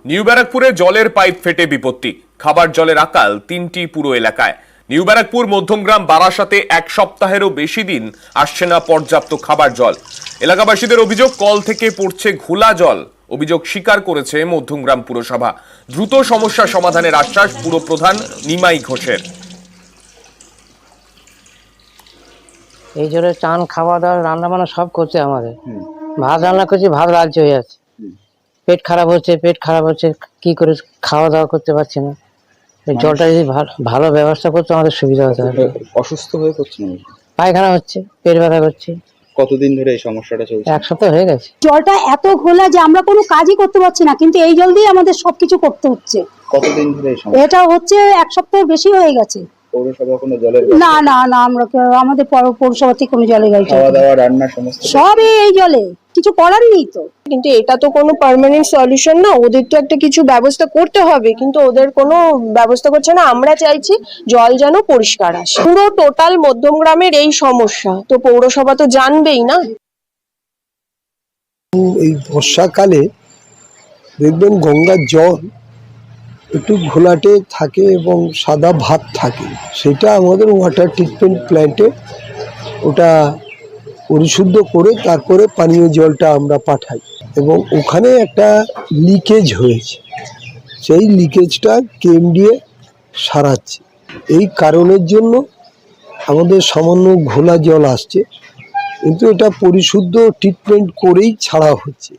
New ব্যারাকপুরে জলের pipe ফেটে বিপত্তি, খাবার জলের আকাল 3টি পুরো এলাকায়। নিউ ব্যারাকপুর, মধ্যমগ্রাম, বারাসাতে 1 সপ্তাহেরও বেশি দিন আসছে না পর্যাপ্ত খাবার জল। এলাকাবাসীদের অভিযোগ, কল থেকে পড়ছে ঘোলা জল। অভিযোগ স্বীকার করেছে মধ্যমগ্রাম পুরসভা। দ্রুত সমস্যা সমাধানের আশ্বাস পুরপ্রধান নিমাই ঘোষের। এই জন্য চান, খাওয়া দাওয়া, রান্না বান্না সব করছে আমাদের। ভাত রান্না করছি, ভাত রাজ্য হয়ে যাচ্ছে। পেট খারাপ হচ্ছে, কি করে খাওয়া দাওয়া করতে পারছি না। এই জলটা যদি ভালো ব্যবস্থা করতে আমাদের সুবিধা হতো। অসুস্থ হয়ে পড়ছে না? পায়খানা হচ্ছে, পেট ব্যথা করছে। কতদিন ধরে এই সমস্যাটা চলছে? 1 সপ্তাহ হয়ে গেছে। জলটা এত ঘোলা যে আমরা কোনো কাজই করতে পারছি না, কিন্তু এই জল দিয়ে আমাদের সবকিছু করতে হচ্ছে। কতদিন ধরে এই সমস্যা? এটা হচ্ছে 1 সপ্তাহ বেশি হয়ে গেছে। পৌরসভা কোনো জলের না না না, আমরা আমাদের পৌরসভা থেকে কোনো জলের গাড়ি, খাওয়া দাওয়া, রান্না সমস্ত সবই এই জলে, কিছু করার নেই তো। কিন্তু এটা তো কোনো পার্মানেন্ট সলিউশন না, ওদের তো একটা কিছু ব্যবস্থা করতে হবে, কিন্তু ওদের কোনো ব্যবস্থা করছে না। আমরা চাইছি জল যেন পরিষ্কার আসে। পুরো টোটাল মধ্যমগ্রামের এই সমস্যা তো পৌরসভা তো জানবেই না। এই বর্ষাকালে দেখবেন গঙ্গার জল একটু ঘোলাটে থাকে এবং সাদা ভাব থাকে। সেটা আমাদের ওয়াটার ট্রিটমেন্ট প্ল্যান্টে ওটা পরিশুদ্ধ করে তারপরে পানীয় জলটা আমরা পাঠাই, এবং ওখানে একটা লিকেজ হয়েছে, সেই লিকেজটা কেএমডিএ সারাচ্ছে। এই কারণের জন্য আমাদের সামান্য ঘোলা জল আসছে, কিন্তু এটা পরিশুদ্ধ ট্রিটমেন্ট করেই ছাড়া হচ্ছে।